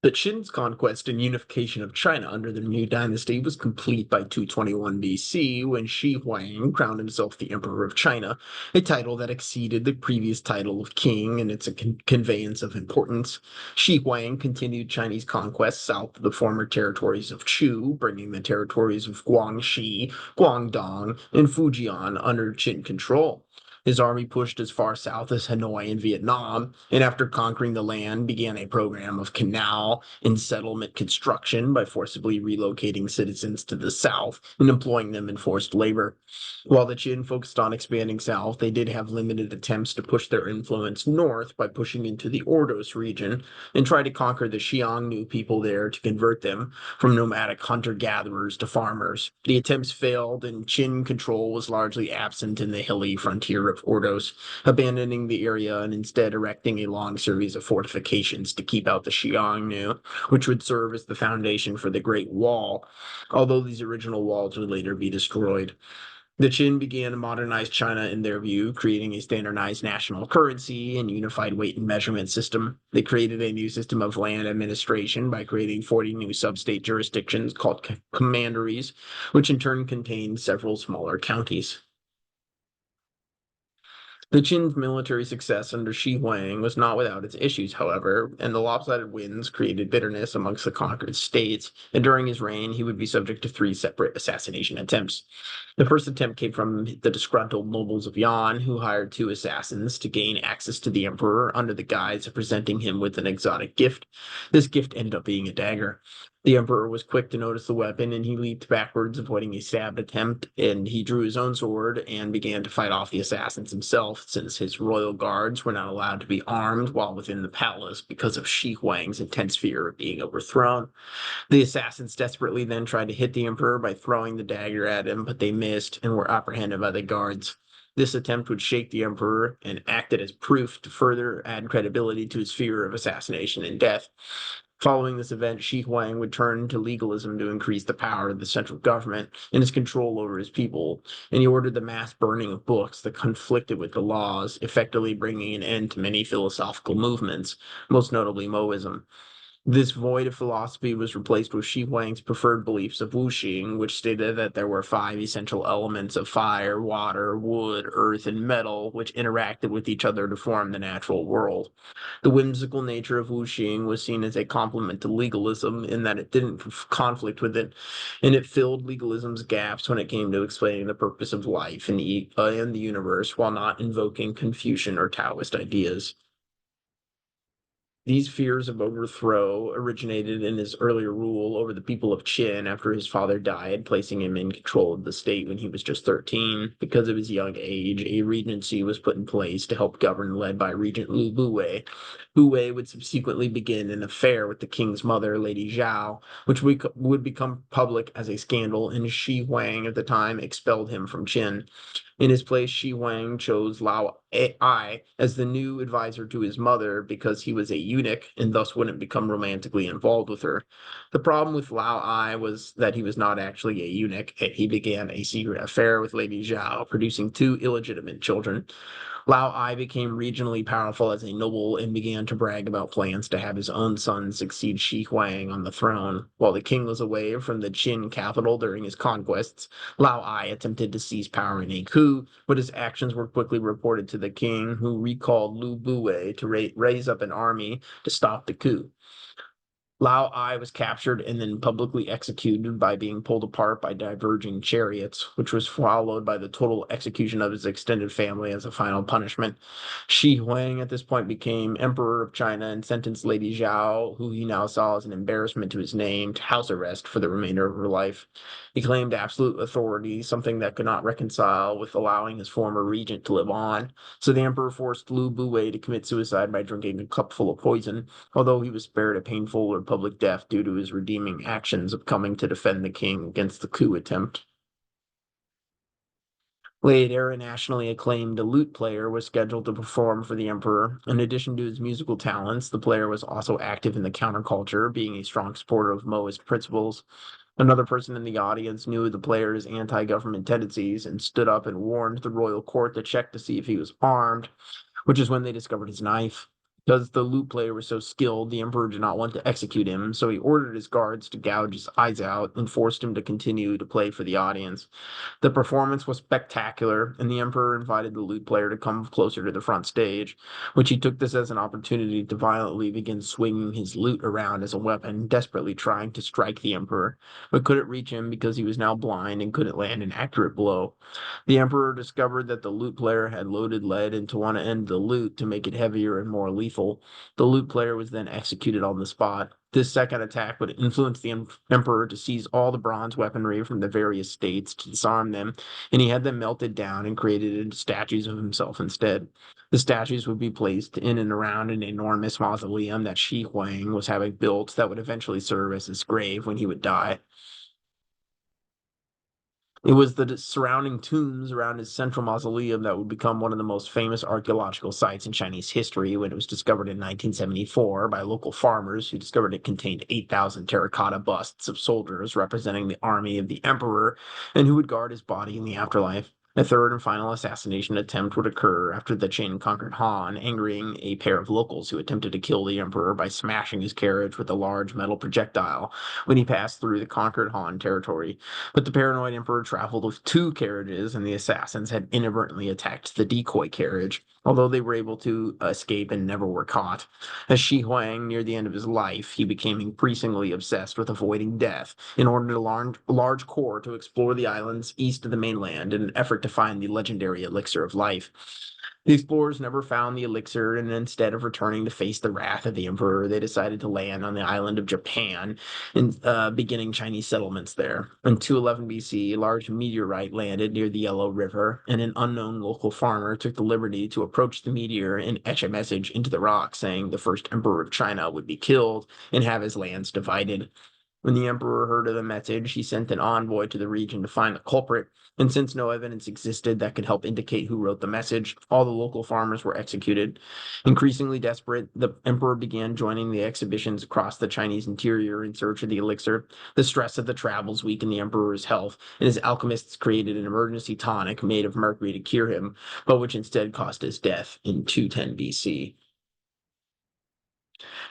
The Qin's conquest and unification of China under the new dynasty was complete by 221 BC when Shi Huang crowned himself the Emperor of China, a title that exceeded the previous title of king in its conveyance of importance. Shi Huang continued Chinese conquests south of the former territories of Chu, bringing the territories of Guangxi, Guangdong, and Fujian under Qin control. His army pushed as far south as Hanoi in Vietnam, and after conquering the land, began a program of canal and settlement construction by forcibly relocating citizens to the south and employing them in forced labor. While the Qin focused on expanding south, they did have limited attempts to push their influence north by pushing into the Ordos region and try to conquer the Xiongnu people there to convert them from nomadic hunter-gatherers to farmers. The attempts failed, and Qin control was largely absent in the hilly frontier of Ordos, abandoning the area and instead erecting a long series of fortifications to keep out the Xiongnu, which would serve as the foundation for the Great Wall, although these original walls would later be destroyed. The Qin began to modernize China in their view, creating a standardized national currency and unified weight and measurement system. They created a new system of land administration by creating 40 new sub-state jurisdictions called commanderies, which in turn contained several smaller counties. The Qin's military success under Shi Huang was not without its issues, however, and the lopsided wins created bitterness amongst the conquered states, and during his reign he would be subject to three separate assassination attempts. The first attempt came from the disgruntled nobles of Yan, who hired two assassins to gain access to the emperor under the guise of presenting him with an exotic gift. This gift ended up being a dagger. The emperor was quick to notice the weapon, and he leaped backwards, avoiding a stabbed attempt, and he drew his own sword and began to fight off the assassins himself, since his royal guards were not allowed to be armed while within the palace because of Shi Huang's intense fear of being overthrown. The assassins desperately then tried to hit the emperor by throwing the dagger at him, but they missed and were apprehended by the guards. This attempt would shake the emperor and acted as proof to further add credibility to his fear of assassination and death. Following this event, Shi Huang would turn to legalism to increase the power of the central government and his control over his people, and he ordered the mass burning of books that conflicted with the laws, effectively bringing an end to many philosophical movements, most notably Moism. This void of philosophy was replaced with Shi Huang's preferred beliefs of wuxing, which stated that there were five essential elements of fire, water, wood, earth, and metal, which interacted with each other to form the natural world. The whimsical nature of wuxing was seen as a complement to legalism in that it didn't conflict with it, and it filled legalism's gaps when it came to explaining the purpose of life and the universe while not invoking Confucian or Taoist ideas. These fears of overthrow originated in his earlier rule over the people of Qin after his father died, placing him in control of the state when he was just 13. Because of his young age, a regency was put in place to help govern, led by Regent Lu Buwei. Buwei would subsequently begin an affair with the king's mother, Lady Zhao, which would become public as a scandal, and Shi Huang at the time expelled him from Qin. In his place, Shi Huang chose Lao Ai as the new advisor to his mother because he was a eunuch and thus wouldn't become romantically involved with her. The problem with Lao Ai was that he was not actually a eunuch, and he began a secret affair with Lady Zhao, producing two illegitimate children. Lao Ai became regionally powerful as a noble and began to brag about plans to have his own son succeed Shi Huang on the throne. While the king was away from the Qin capital during his conquests, Lao Ai attempted to seize power in a coup, but his actions were quickly reported to the king, who recalled Lu Buwei to raise up an army to stop the coup. Lao Ai was captured and then publicly executed by being pulled apart by diverging chariots, which was followed by the total execution of his extended family as a final punishment. Shi Huang at this point became emperor of China and sentenced Lady Zhao, who he now saw as an embarrassment to his name, to house arrest for the remainder of her life. He claimed absolute authority, something that could not reconcile with allowing his former regent to live on. So the emperor forced Lu Buwei to commit suicide by drinking a cup full of poison, although he was spared a painful or public death due to his redeeming actions of coming to defend the king against the coup attempt. Later, a nationally acclaimed lute player was scheduled to perform for the emperor. In addition to his musical talents, the player was also active in the counterculture, being a strong supporter of Maoist principles. Another person in the audience knew the player's anti-government tendencies and stood up and warned the royal court to check to see if he was armed, which is when they discovered his knife. Because the lute player was so skilled, the emperor did not want to execute him, so he ordered his guards to gouge his eyes out and forced him to continue to play for the audience. The performance was spectacular, and the emperor invited the lute player to come closer to the front stage, which he took this as an opportunity to violently begin swinging his lute around as a weapon, desperately trying to strike the emperor, but couldn't reach him because he was now blind and couldn't land an accurate blow. The emperor discovered that the lute player had loaded lead into one end of the lute to make it heavier and more lethal. The lute player was then executed on the spot. This second attack would influence the emperor to seize all the bronze weaponry from the various states to disarm them, and he had them melted down and created into statues of himself instead. The statues would be placed in and around an enormous mausoleum that Shi Huang was having built that would eventually serve as his grave when he would die. It was the surrounding tombs around his central mausoleum that would become one of the most famous archaeological sites in Chinese history when it was discovered in 1974 by local farmers who discovered it contained 8,000 terracotta busts of soldiers representing the army of the emperor and who would guard his body in the afterlife. A third and final assassination attempt would occur after the Qin conquered Han, angering a pair of locals who attempted to kill the emperor by smashing his carriage with a large metal projectile when he passed through the conquered Han territory. But the paranoid emperor traveled with two carriages, and the assassins had inadvertently attacked the decoy carriage, although they were able to escape and never were caught. As Shi Huang neared the end of his life, he became increasingly obsessed with avoiding death in order to launch a large corps to explore the islands east of the mainland in an effort to find the legendary elixir of life. The explorers never found the elixir, and instead of returning to face the wrath of the emperor, they decided to land on the island of Japan and beginning Chinese settlements there. In 211 BC, a large meteorite landed near the Yellow River, and an unknown local farmer took the liberty to approach the meteor and etch a message into the rock saying the first emperor of China would be killed and have his lands divided. When the emperor heard of the message, he sent an envoy to the region to find the culprit, and since no evidence existed that could help indicate who wrote the message, all the local farmers were executed. Increasingly desperate, the emperor began joining the exhibitions across the Chinese interior in search of the elixir. The stress of the travels weakened the emperor's health, and his alchemists created an emergency tonic made of mercury to cure him, but which instead caused his death in 210 BC.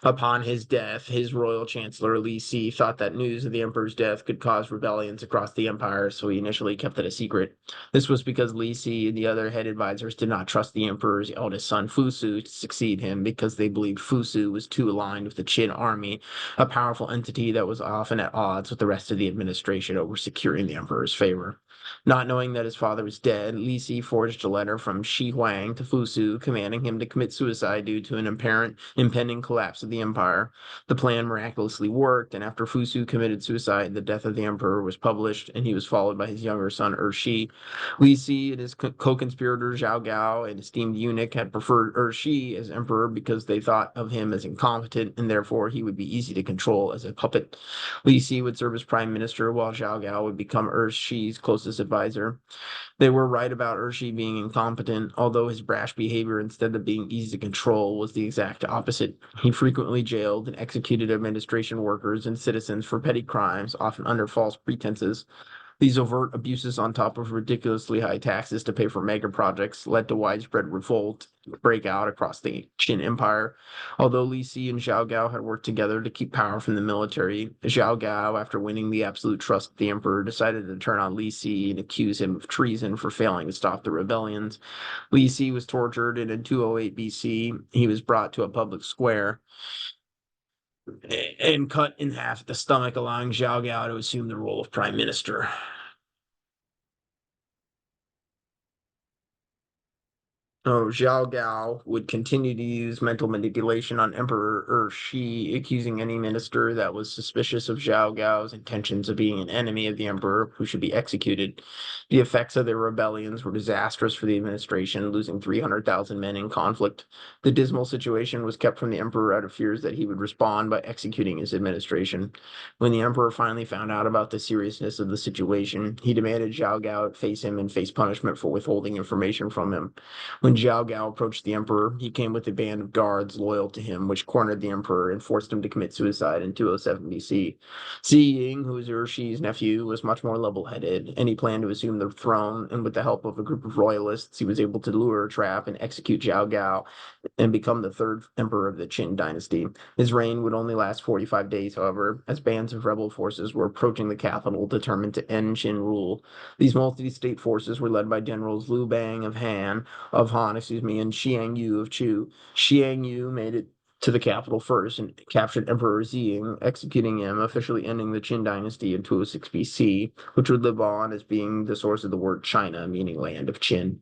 Upon his death, his royal chancellor Li Si thought that news of the emperor's death could cause rebellions across the empire, so he initially kept it a secret. This was because Li Si and the other head advisors did not trust the emperor's eldest son Fusu to succeed him because they believed Fusu was too aligned with the Qin army, a powerful entity that was often at odds with the rest of the administration over securing the emperor's favor. Not knowing that his father was dead, Li Si forged a letter from Shi Huang to Fusu commanding him to commit suicide due to an apparent impending collapse of the empire. The plan miraculously worked, and after Fusu committed suicide, the death of the emperor was published, and he was followed by his younger son Urshi. Li Si and his co-conspirator Zhao Gao, an esteemed eunuch, had preferred Urshi as emperor because they thought of him as incompetent, and therefore he would be easy to control as a puppet. Li Si would serve as prime minister, while Zhao Gao would become Urshi's closest advisor. They were right about Urshi being incompetent, although his brash behavior, instead of being easy to control, was the exact opposite. He frequently jailed and executed administration workers and citizens for petty crimes, often under false pretenses. These overt abuses, on top of ridiculously high taxes to pay for mega projects, led to widespread revolt break out across the Qin Empire. Although Li Si and Zhao Gao had worked together to keep power from the military, Zhao Gao, after winning the absolute trust of the emperor, decided to turn on Li Si and accuse him of treason for failing to stop the rebellions. Li Si was tortured, and in 208 BC, he was brought to a public square and cut in half at the stomach, allowing Zhao Gao to assume the role of prime minister. Zhao Gao would continue to use mental manipulation on Emperor Shi, accusing any minister that was suspicious of Zhao Gao's intentions of being an enemy of the emperor who should be executed. The effects of the rebellions were disastrous for the administration, losing 300,000 men in conflict. The dismal situation was kept from the emperor out of fears that he would respond by executing his administration. When the emperor finally found out about the seriousness of the situation, he demanded Zhao Gao face him and face punishment for withholding information from him. When When Zhao Gao approached the emperor, he came with a band of guards loyal to him, which cornered the emperor and forced him to commit suicide in 207 BC. Xi Ying, who was Urushi's nephew, was much more level-headed, and he planned to assume the throne, and with the help of a group of royalists, he was able to lure, trap, and execute Zhao Gao and become the third emperor of the Qin dynasty. His reign would only last 45 days, however, as bands of rebel forces were approaching the capital determined to end Qin rule. These multi-state forces were led by generals Liu Bang of Han, and Xiang Yu of Chu. Xiang Yu made it to the capital first and captured Emperor Ziying, executing him, officially ending the Qin dynasty in 206 BC, which would live on as being the source of the word China, meaning land of Qin.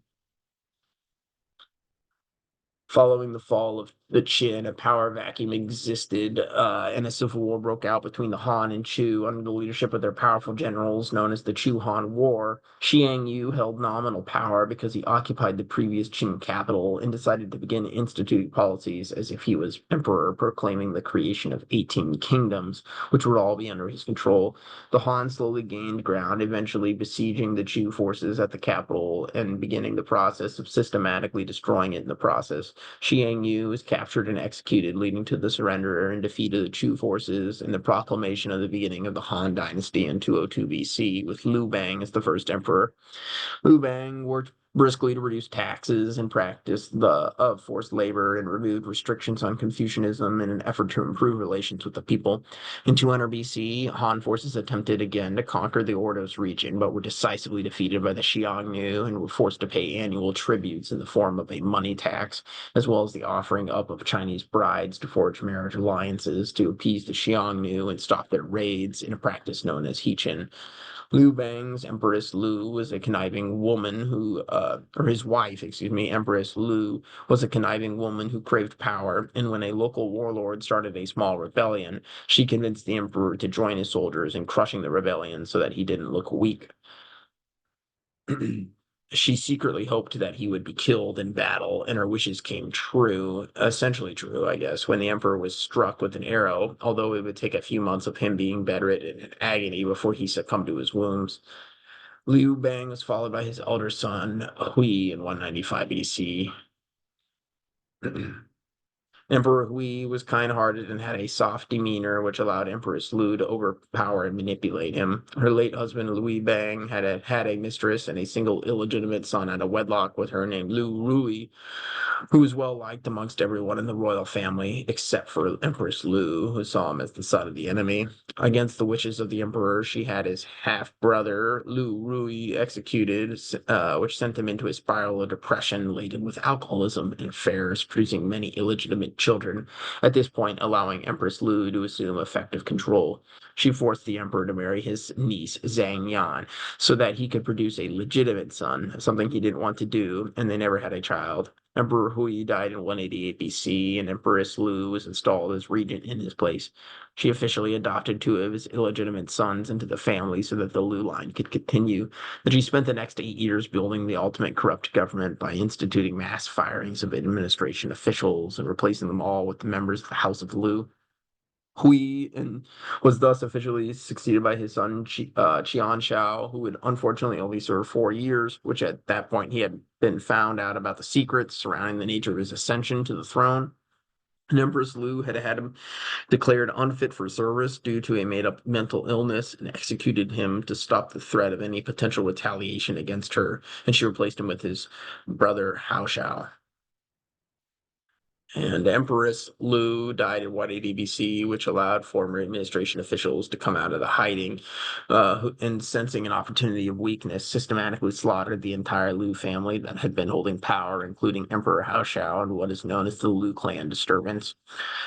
Following the fall of the Qin, a power vacuum existed, and a civil war broke out between the Han and Chu under the leadership of their powerful generals known as the Chu-Han War. Xiang Yu held nominal power because he occupied the previous Qin capital and decided to begin instituting policies as if he was emperor, proclaiming the creation of 18 kingdoms, which would all be under his control. The Han slowly gained ground, eventually besieging the Chu forces at the capital and beginning the process of systematically destroying it in the process. Xiang Yu was captured and executed, leading to the surrender and defeat of the Chu forces and the proclamation of the beginning of the Han dynasty in 202 BC, with Liu Bang as the first emperor. Liu Bang worked briskly to reduce taxes and practiced of forced labor and removed restrictions on Confucianism in an effort to improve relations with the people. In 200 BC, Han forces attempted again to conquer the Ordos region, but were decisively defeated by the Xiongnu and were forced to pay annual tributes in the form of a money tax, as well as the offering up of Chinese brides to forge marriage alliances to appease the Xiongnu and stop their raids in a practice known as Hechen. Liu Bang's Empress Lu was a conniving woman or his wife, Empress Lu, was a conniving woman who craved power. And when a local warlord started a small rebellion, she convinced the emperor to join his soldiers in crushing the rebellion so that he didn't look weak. She secretly hoped that he would be killed in battle, and her wishes came true, essentially true, I guess, when the emperor was struck with an arrow, although it would take a few months of him being bedridden in agony before he succumbed to his wounds. Liu Bang was followed by his elder son, Hui, in 195 BC. Emperor Hui was kind-hearted and had a soft demeanor, which allowed Empress Lu to overpower and manipulate him. Her late husband, Liu Bang, had a mistress and a single illegitimate son out of wedlock with her named Liu Rui, who was well liked amongst everyone in the royal family, except for Empress Lu, who saw him as the son of the enemy. Against the wishes of the emperor, she had his half-brother, Liu Rui, executed, which sent him into a spiral of depression laden with alcoholism and affairs, producing many illegitimate children, at this point allowing Empress Lu to assume effective control. She forced the emperor to marry his niece, Zhang Yan, so that he could produce a legitimate son, something he didn't want to do, and they never had a child. Emperor Hui died in 188 BC, and Empress Lu was installed as regent in his place. She officially adopted two of his illegitimate sons into the family so that the Lu line could continue. And she spent the next 8 years building the ultimate corrupt government by instituting mass firings of administration officials and replacing them all with the members of the House of Lu. Hui and was thus officially succeeded by his son Qian Shao, who would unfortunately only serve 4 years, which at that point he had been found out about the secrets surrounding the nature of his ascension to the throne. And Empress Lu had had him declared unfit for service due to a made-up mental illness and executed him to stop the threat of any potential retaliation against her, and she replaced him with his brother Hao Shao. And Empress Lu died in 180 BC, which allowed former administration officials to come out of the hiding, and sensing an opportunity of weakness, systematically slaughtered the entire Lu family that had been holding power, including Emperor Hao Shao and what is known as the Lu clan disturbance.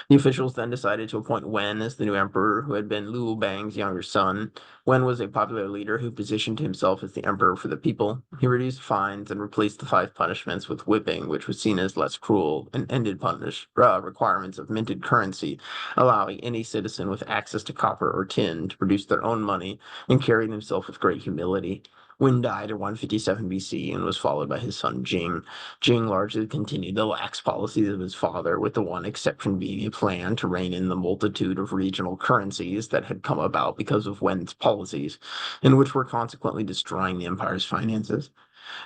The officials then decided to appoint Wen as the new emperor, who had been Liu Bang's younger son. Wen was a popular leader who positioned himself as the emperor for the people. He reduced fines and replaced the 5 punishments with whipping, which was seen as less cruel, and ended requirements of minted currency, allowing any citizen with access to copper or tin to produce their own money, and carried himself with great humility. Wen died in 157 BC and was followed by his son Jing. Jing largely continued the lax policies of his father, with the one exception being a plan to rein in the multitude of regional currencies that had come about because of Wen's policies, and which were consequently destroying the empire's finances.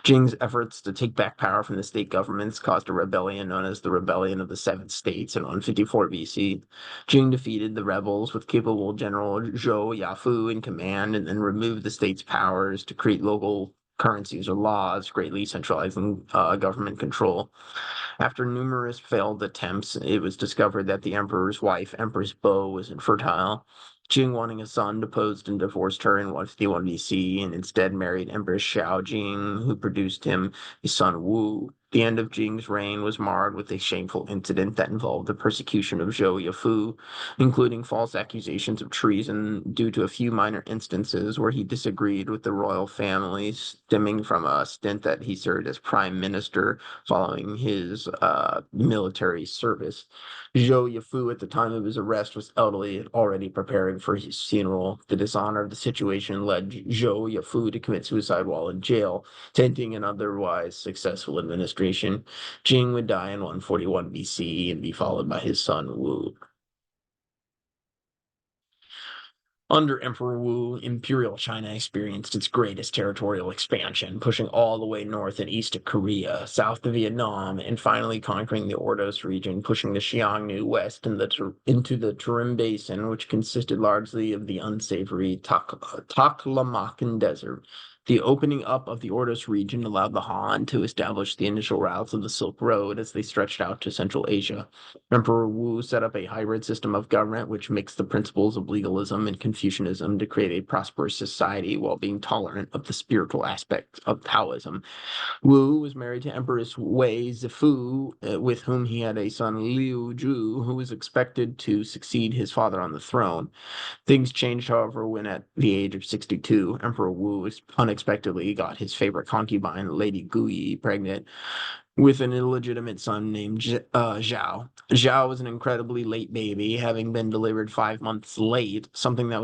Jing's efforts to take back power from the state governments caused a rebellion known as the Rebellion of the Seven States in 154 BC. Jing defeated the rebels with capable General Zhou Yafu in command and then removed the state's powers to create local currencies or laws, greatly centralizing government control. After numerous failed attempts, it was discovered that the emperor's wife, Empress Bo, was infertile. Jing, wanting a son, deposed and divorced her in 151 BC and instead married Empress Xiaojing, who produced him his son Wu. The end of Jing's reign was marred with a shameful incident that involved the persecution of Zhou Yufu, including false accusations of treason due to a few minor instances where he disagreed with the royal family, stemming from a stint that he served as prime minister following his military service. Zhou Yufu, at the time of his arrest, was elderly and already preparing for his funeral. The dishonor of the situation led Zhou Yufu to commit suicide while in jail, tainting an otherwise successful administration. Jing would die in 141 BC and be followed by his son Wu. Under Emperor Wu, Imperial China experienced its greatest territorial expansion, pushing all the way north and east to Korea, south to Vietnam, and finally conquering the Ordos region, pushing the Xiongnu west into the Tarim Basin, which consisted largely of the unsavory Taklamakan Desert. The opening up of the Ordos region allowed the Han to establish the initial routes of the Silk Road as they stretched out to Central Asia. Emperor Wu set up a hybrid system of government which mixed the principles of legalism and Confucianism to create a prosperous society while being tolerant of the spiritual aspects of Taoism. Wu was married to Empress Wei Zifu, with whom he had a son Liu Zhu, who was expected to succeed his father on the throne. Things changed, however, when at the age of 62, Emperor Wu unexpectedly got his favorite concubine, Lady Gui, pregnant with an illegitimate son named Zhao. Zhao was an incredibly late baby, having been delivered 5 months late, something that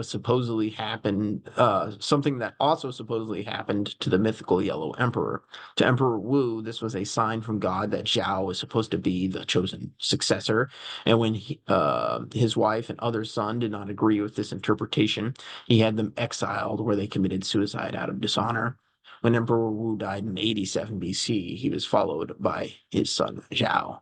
also supposedly happened to the mythical Yellow Emperor. To Emperor Wu, this was a sign from God that Zhao was supposed to be the chosen successor, and when his wife and other son did not agree with this interpretation, he had them exiled where they committed suicide out of dishonor. When Emperor Wu died in 87 BC, he was followed by his son Zhao.